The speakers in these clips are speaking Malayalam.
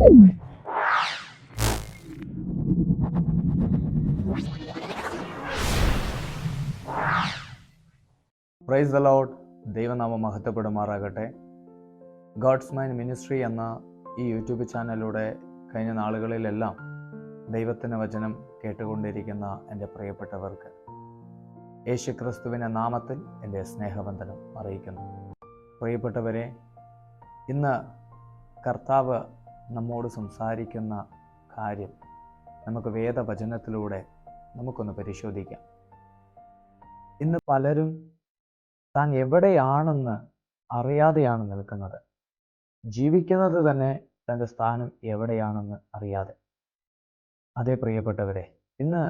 Praise the Lord. ദൈവനാമം മഹത്വപ്പെടുമാറാകട്ടെ. ഗോഡ്സ് മൈൻഡ് മിനിസ്ട്രി എന്ന ഈ യൂട്യൂബ് ചാനലിലൂടെ കഴിഞ്ഞ നാളുകളിലെല്ലാം ദൈവത്തിൻ്റെ വചനം കേട്ടുകൊണ്ടിരിക്കുന്ന എൻ്റെ പ്രിയപ്പെട്ടവർക്ക് യേശുക്രിസ്തുവിൻ്റെ നാമത്തിൽ എൻ്റെ സ്നേഹവന്ദനം അറിയിക്കുന്നു. പ്രിയപ്പെട്ടവരെ, ഇന്ന് കർത്താവ് നമ്മോട് സംസാരിക്കുന്ന കാര്യം നമുക്ക് വേദവചനത്തിലൂടെ നമുക്കൊന്ന് പരിശോധിക്കാം. ഇന്ന് പലരും താൻ എവിടെയാണെന്ന് അറിയാതെയാണ് നിൽക്കുന്നത്. ജീവിക്കുന്നത് തന്നെ തൻ്റെ സ്ഥാനം എവിടെയാണെന്ന് അറിയാതെ. അതേ പ്രിയപ്പെട്ടവരെ, ഇന്ന്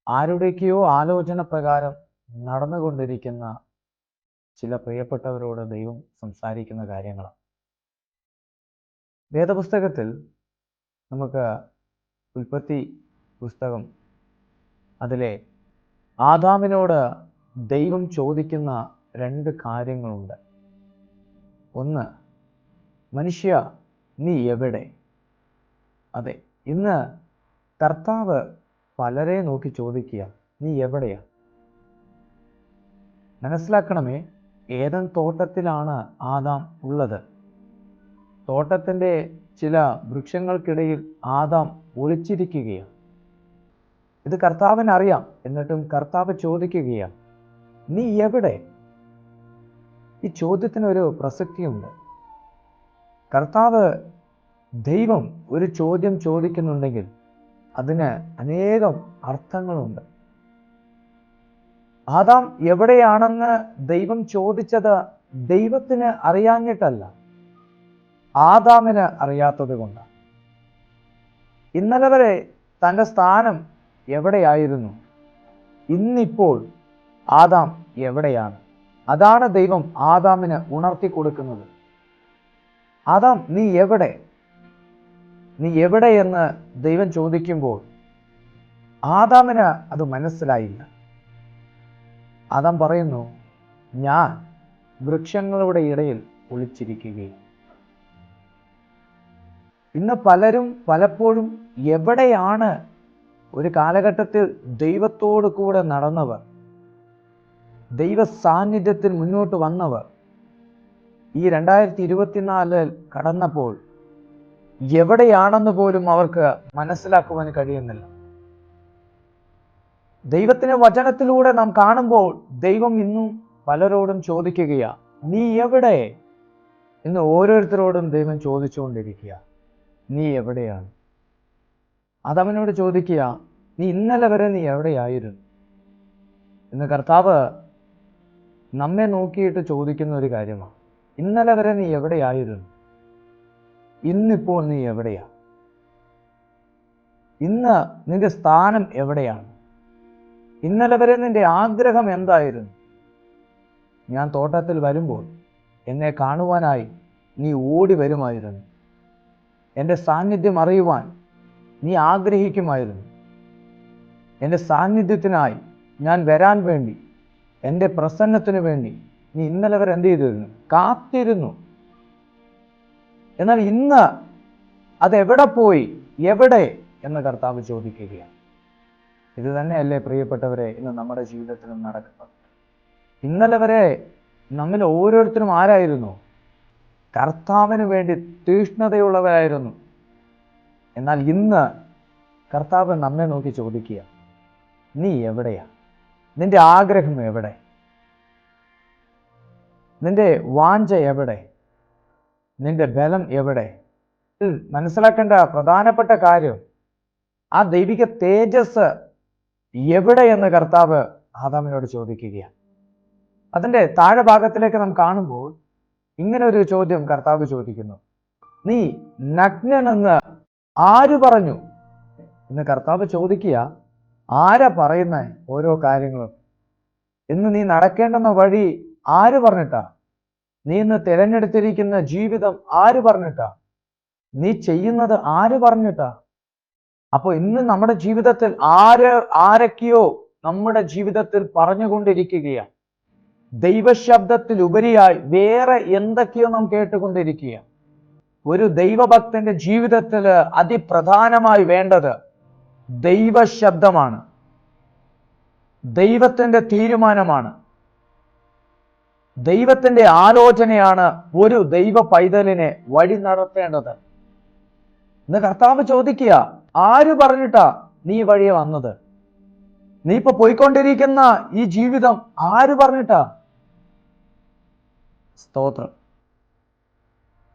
ആരുടെയൊക്കെയോ ആലോചന പ്രകാരം നടന്നുകൊണ്ടിരിക്കുന്ന ചില പ്രിയപ്പെട്ടവരോട് ദൈവം സംസാരിക്കുന്ന കാര്യങ്ങളാണ്. വേദപുസ്തകത്തിൽ നമുക്ക് ഉൽപ്പത്തി പുസ്തകം അതിലെ ആദാമിനോട് ദൈവം ചോദിക്കുന്ന 2 കാര്യങ്ങളുണ്ട്. ഒന്ന്, മനുഷ്യ നീ എവിടെ? അതെ, ഇന്ന് കർത്താവ് പലരെ നോക്കി ചോദിക്കുക, നീ എവിടെയാ? മനസ്സിലാക്കണമേ, ഏദൻ തോട്ടത്തിലാണ് ആദാം ഉള്ളത്. തോട്ടത്തിൻ്റെ ചില വൃക്ഷങ്ങൾക്കിടയിൽ ആദാം ഒളിച്ചിരിക്കുകയാണ്. ഇത് കർത്താവിന് അറിയാം. എന്നിട്ടും കർത്താവ് ചോദിക്കുകയാണ്, നീ എവിടെ? ഈ ചോദ്യത്തിനൊരു പ്രസക്തിയുണ്ട്. കർത്താവ് ദൈവം ഒരു ചോദ്യം ചോദിക്കുന്നുണ്ടെങ്കിൽ അതിന് അനേകം അർത്ഥങ്ങളുണ്ട്. ആദാം എവിടെയാണെന്ന് ദൈവം ചോദിച്ചത് ദൈവത്തിന് അറിയാഞ്ഞിട്ടല്ല, ആദാമിന് അറിയാത്തത് കൊണ്ടാണ്. ഇന്നലെ വരെ തൻ്റെ സ്ഥാനം എവിടെയായിരുന്നു, ഇന്നിപ്പോൾ ആദാം എവിടെയാണ്? അതാണ് ദൈവം ആദാമിന് ഉണർത്തി കൊടുക്കുന്നത്. ആദാം നീ എവിടെ? നീ എവിടെ എന്ന് ദൈവം ചോദിക്കുമ്പോൾ ആദാമിന് അത് മനസ്സിലായില്ല. ആദാം പറയുന്നു, ഞാൻ വൃക്ഷങ്ങളുടെ ഇടയിൽ ഒളിച്ചിരിക്കുകയും. ഇന്ന് പലരും പലപ്പോഴും എവിടെയാണ്? ഒരു കാലഘട്ടത്തിൽ ദൈവത്തോടു കൂടെ നടന്നവർ, ദൈവ സാന്നിധ്യത്തിൽ മുന്നോട്ട് വന്നവർ, ഈ 2024 കടന്നപ്പോൾ എവിടെയാണെന്ന് പോലും അവർക്ക് മനസ്സിലാക്കുവാൻ കഴിയുന്നില്ല. ദൈവത്തിന്റെ വചനത്തിലൂടെ നാം കാണുമ്പോൾ ദൈവം ഇന്നും പലരോടും ചോദിക്കുകയാ, നീ എവിടെ എന്ന് ഓരോരുത്തരോടും ദൈവം ചോദിച്ചുകൊണ്ടിരിക്കുക. നീ എവിടെയാണ്? അതവനോട് ചോദിക്കുക, നീ ഇന്നലെ വരെ നീ എവിടെയായിരുന്നു? ഇന്ന് കർത്താവ് നമ്മെ നോക്കിയിട്ട് ചോദിക്കുന്ന ഒരു കാര്യമാണ്, ഇന്നലെ വരെ നീ എവിടെയായിരുന്നു? ഇന്നിപ്പോൾ നീ എവിടെയാ? ഇന്ന് നിന്റെ സ്ഥാനം എവിടെയാണ്? ഇന്നലെ വരെ നിന്റെ ആഗ്രഹം എന്തായിരുന്നു? ഞാൻ തോട്ടത്തിൽ വരുമ്പോൾ എന്നെ കാണുവാനായി നീ ഓടി വരുമായിരുന്നു. എൻ്റെ സാന്നിധ്യം അറിയുവാൻ നീ ആഗ്രഹിക്കുമായിരുന്നു. എൻ്റെ സാന്നിധ്യത്തിനായി ഞാൻ വരാൻ വേണ്ടി, എൻ്റെ പ്രസന്നത്തിന് വേണ്ടി നീ ഇന്നലെ വരെ എന്ത് ചെയ്തിരുന്നു? കാത്തിരുന്നു. എന്നാൽ ഇന്ന് അതെവിടെ പോയി? എവിടെ എന്ന് കർത്താവ് ചോദിക്കുകയാണ്. ഇത് തന്നെയല്ലേ പ്രിയപ്പെട്ടവരെ ഇന്ന് നമ്മുടെ ജീവിതത്തിലും നടക്കുന്നത്? ഇന്നലെ വരെ നമ്മിൽ ഓരോരുത്തരും ആരായിരുന്നു? കർത്താവിന് വേണ്ടി തീഷ്ണതയുള്ളവരായിരുന്നു. എന്നാൽ ഇന്ന് കർത്താവ് നമ്മെ നോക്കി ചോദിക്കുക, നീ എവിടെയാ? നിന്റെ ആഗ്രഹം എവിടെ? നിന്റെ വാഞ്ച എവിടെ? നിന്റെ ബലം എവിടെ? മനസ്സിലാക്കേണ്ട പ്രധാനപ്പെട്ട കാര്യം, ആ ദൈവിക തേജസ് എവിടെ എന്ന് കർത്താവ് ആദാമിനോട് ചോദിക്കുകയാണ്. അതിൻ്റെ താഴെ ഭാഗത്തിലേക്ക് നാം കാണുമ്പോൾ ഇങ്ങനെ ഒരു ചോദ്യം കർത്താവ് ചോദിക്കുന്നു, നീ നഗ്നനെന്ന് ആര് പറഞ്ഞു എന്ന് കർത്താവ് ചോദിക്കുക. ആരാ പറയുന്ന ഓരോ കാര്യങ്ങളും? ഇന്ന് നീ നടക്കേണ്ടുന്ന വഴി ആര് പറഞ്ഞിട്ടാ? നീ ഇന്ന് തിരഞ്ഞെടുത്തിരിക്കുന്ന ജീവിതം ആര് പറഞ്ഞിട്ടാ? നീ ചെയ്യുന്നത് ആര് പറഞ്ഞിട്ടാ? അപ്പോൾ ഇന്ന് നമ്മുടെ ജീവിതത്തിൽ ആരൊക്കെയോ നമ്മുടെ ജീവിതത്തിൽ പറഞ്ഞുകൊണ്ടിരിക്കുകയാണ്. ദൈവശബ്ദത്തിൽ ഉപരിയായി വേറെ എന്തൊക്കെയോ നാം കേട്ടുകൊണ്ടിരിക്കുക. ഒരു ദൈവഭക്തന്റെ ജീവിതത്തിൽ അതിപ്രധാനമായി വേണ്ടത് ദൈവശബ്ദമാണ്, ദൈവത്തിന്റെ തീരുമാനമാണ്, ദൈവത്തിന്റെ ആലോചനയാണ് ഒരു ദൈവ പൈതലിനെ വഴി നടത്തേണ്ടത്. ഇന്ന് കർത്താവ് ചോദിക്കുക, ആര് പറഞ്ഞിട്ടാ നീ വഴിയെ വന്നത്? നീ ഇപ്പൊ പോയിക്കൊണ്ടിരിക്കുന്ന ഈ ജീവിതം ആര് പറഞ്ഞിട്ടാ? സ്തോത്രം.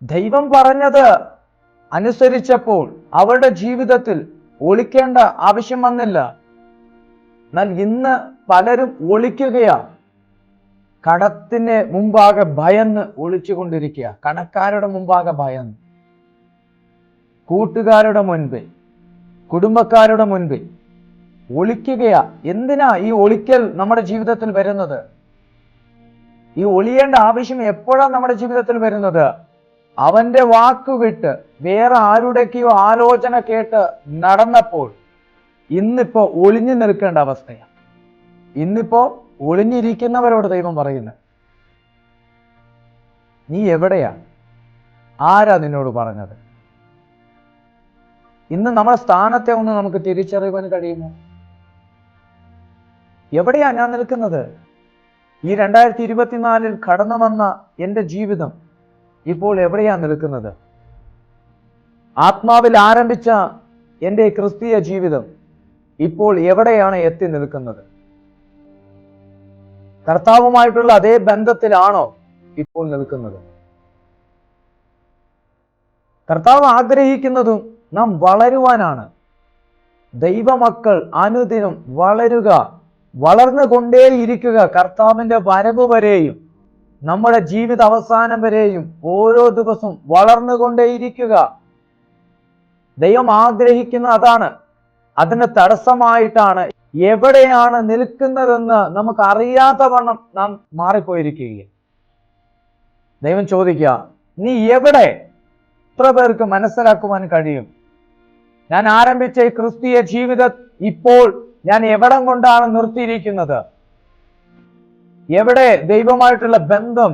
ദൈവം പറഞ്ഞത് അനുസരിച്ചപ്പോൾ അവരുടെ ജീവിതത്തിൽ ഒളിക്കേണ്ട ആവശ്യം വന്നില്ല. എന്നാൽ ഇന്ന് പലരും ഒളിക്കുകയാ. കടത്തിന് മുമ്പാകെ ഭയന്ന് ഒളിച്ചുകൊണ്ടിരിക്കുക, കടക്കാരുടെ മുമ്പാകെ ഭയന്ന്, കൂട്ടുകാരുടെ മുൻപിൽ, കുടുംബക്കാരുടെ മുൻപിൽ ഒളിക്കുകയാ. എന്തിനാ ഈ ഒളിക്കൽ നമ്മുടെ ജീവിതത്തിൽ വരുന്നത്? ഈ ഒളിയേണ്ട ആവശ്യം എപ്പോഴാണ് നമ്മുടെ ജീവിതത്തിൽ വരുന്നത്? അവന്റെ വാക്കുവിട്ട് വേറെ ആരുടെയൊക്കെയോ ആലോചന കേട്ട് നടന്നപ്പോൾ ഇന്നിപ്പോ ഒളിഞ്ഞു നിൽക്കേണ്ട അവസ്ഥയാണ്. ഇന്നിപ്പോ ഒളിഞ്ഞിരിക്കുന്നവരോട് ദൈവം പറയുന്നത്, നീ എവിടെയാ? ആരാ നിന്നോട് പറഞ്ഞത്? ഇന്ന് നമ്മുടെ സ്ഥാനത്തെ ഒന്ന് നമുക്ക് തിരിച്ചറിയുവാൻ കഴിയുമോ? എവിടെയാ ഞാൻ നിൽക്കുന്നത്? ഈ 2024 കടന്നു വന്ന എൻ്റെ ജീവിതം ഇപ്പോൾ എവിടെയാ നിൽക്കുന്നത്? ആത്മാവിൽ ആരംഭിച്ച എൻ്റെ ക്രിസ്തീയ ജീവിതം ഇപ്പോൾ എവിടെയാണ് എത്തി നിൽക്കുന്നത്? കർത്താവുമായിട്ടുള്ള അതേ ബന്ധത്തിലാണോ ഇപ്പോൾ നിൽക്കുന്നത്? കർത്താവ് ആഗ്രഹിക്കുന്നതും നാം വളരുവാനാണ്. ദൈവമക്കൾ അനുദിനം വളരുക, വളർന്നുകൊണ്ടേയിരിക്കുക. കർത്താവിന്റെ വരവ് വരെയും നമ്മുടെ ജീവിത അവസാനം വരെയും ഓരോ ദിവസവും വളർന്നുകൊണ്ടേയിരിക്കുക. ദൈവം ആഗ്രഹിക്കുന്ന അതാണ്. അതിന് തടസ്സമായിട്ടാണ് എവിടെയാണ് നിൽക്കുന്നതെന്ന് നമുക്ക് അറിയാത്ത വണ്ണം നാം മാറിപ്പോയിരിക്കുകയാണ്. ദൈവം ചോദിക്കുക, നീ എവിടെ? എത്ര പേർക്ക് മനസ്സിലാക്കുവാൻ കഴിയും? ഞാൻ ആരംഭിച്ച ഈ ക്രിസ്തീയ ജീവിതം ഇപ്പോൾ ഞാൻ എവിടം കൊണ്ടാണ് നിർത്തിയിരിക്കുന്നത്? എവിടെ ദൈവമായിട്ടുള്ള ബന്ധം?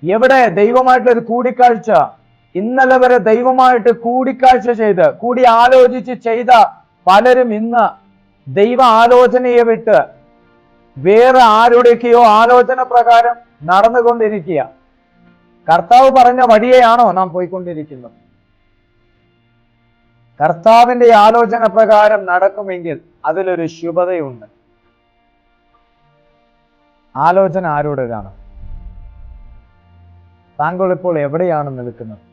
എവിടെ ദൈവമായിട്ടുള്ള ഒരു കൂടിക്കാഴ്ച? ഇന്നലെ വരെ ദൈവമായിട്ട് കൂടിക്കാഴ്ച ചെയ്ത് കൂടി ആലോചിച്ച് ചെയ്ത പലരും ഇന്ന് ദൈവ ആലോചനയെ വിട്ട് വേറെ ആരുടെയൊക്കെയോ ആലോചന പ്രകാരം നടന്നുകൊണ്ടിരിക്കുക. കർത്താവ് പറഞ്ഞ വഴിയെയാണോ നാം പോയിക്കൊണ്ടിരിക്കുന്നത്? കർത്താവിന്റെ ആലോചന പ്രകാരം നടക്കുമെങ്കിൽ അതിലൊരു ശുഭതയുണ്ട്. ആലോചന ആരോടാണ്? താങ്കൾ ഇപ്പോൾ എവിടെയാണ് നിൽക്കുന്നത്?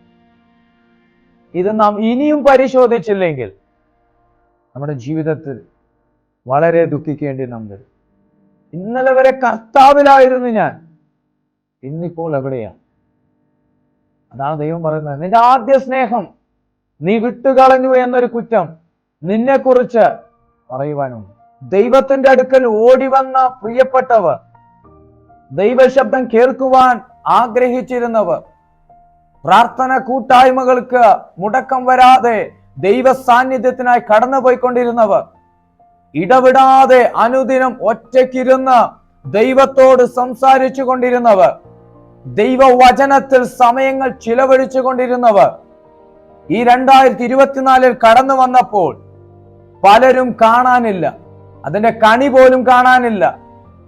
ഇത് നാം ഇനിയും പരിശോധിച്ചില്ലെങ്കിൽ നമ്മുടെ ജീവിതത്തിൽ വളരെ ദുഃഖിക്കേണ്ടി നാം വരും. ഇന്നലെ വരെ കർത്താവിലായിരുന്നു ഞാൻ, ഇന്നിപ്പോൾ എവിടെയാണ്? അതാണ് ദൈവം പറയുന്നത്. നിന്റെ ആദ്യ സ്നേഹം നീ വിട്ടുകളഞ്ഞു എന്നൊരു കുറ്റം നിന്നെക്കുറിച്ച് പറയുവാനുണ്ട്. ദൈവത്തിന്റെ അടുക്കൽ ഓടി വന്ന പ്രിയപ്പെട്ടവർ, ദൈവശബ്ദം കേൾക്കുവാൻ ആഗ്രഹിച്ചിരുന്നവർ, പ്രാർത്ഥന കൂട്ടായ്മകൾക്ക് മുടക്കം വരാതെ ദൈവ സാന്നിധ്യത്തിനായി കടന്നുപോയിക്കൊണ്ടിരുന്നവർ, ഇടവിടാതെ അനുദിനം ഒറ്റയ്ക്കിരുന്ന് ദൈവത്തോട് സംസാരിച്ചു കൊണ്ടിരുന്നവർ, ദൈവവചനത്തിൽ സമയങ്ങൾ ചിലവഴിച്ചു കൊണ്ടിരുന്നവർ, ഈ 2024 കടന്നു വന്നപ്പോൾ പലരും കാണാനില്ല. അതിന്റെ കണി പോലും കാണാനില്ല.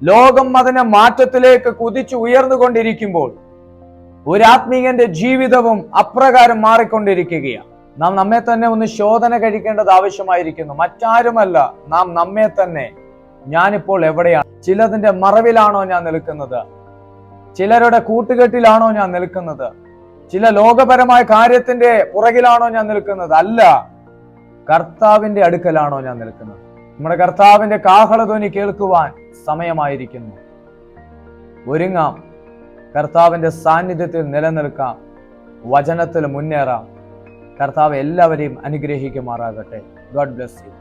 ലോകം അതിന്റെ മാറ്റത്തിലേക്ക് കുതിച്ചു ഉയർന്നുകൊണ്ടിരിക്കുമ്പോൾ ഒരു ആത്മീയന്റെ ജീവിതവും അപ്രകാരം മാറിക്കൊണ്ടിരിക്കുകയാണ്. നാം നമ്മെ തന്നെ ഒന്ന് ശോധന കഴിക്കേണ്ടത് ആവശ്യമായിരിക്കുന്നു. മറ്റാരുമല്ല, നാം നമ്മെ തന്നെ. ഞാനിപ്പോൾ എവിടെയാണ്? ചിലതിന്റെ മറവിലാണോ ഞാൻ നിൽക്കുന്നത്? ചിലരുടെ കൂട്ടുകെട്ടിലാണോ ഞാൻ നിൽക്കുന്നത്? ചില ലോകപരമായ കാര്യത്തിന്റെ പുറകിലാണോ ഞാൻ നിൽക്കുന്നത്? അല്ല, കർത്താവിന്റെ അടുക്കലാണോ ഞാൻ നിൽക്കുന്നത്? നമ്മുടെ കർത്താവിന്റെ കാഹളധ്വനി കേൾക്കുവാൻ സമയമായിരിക്കുന്നു. ഒരുങ്ങാം, കർത്താവിന്റെ സാന്നിധ്യത്തിൽ നിലനിൽക്കാം, വചനത്തിൽ മുന്നേറാം. കർത്താവ് എല്ലാവരെയും അനുഗ്രഹിക്കുമാറാകട്ടെ. God bless you.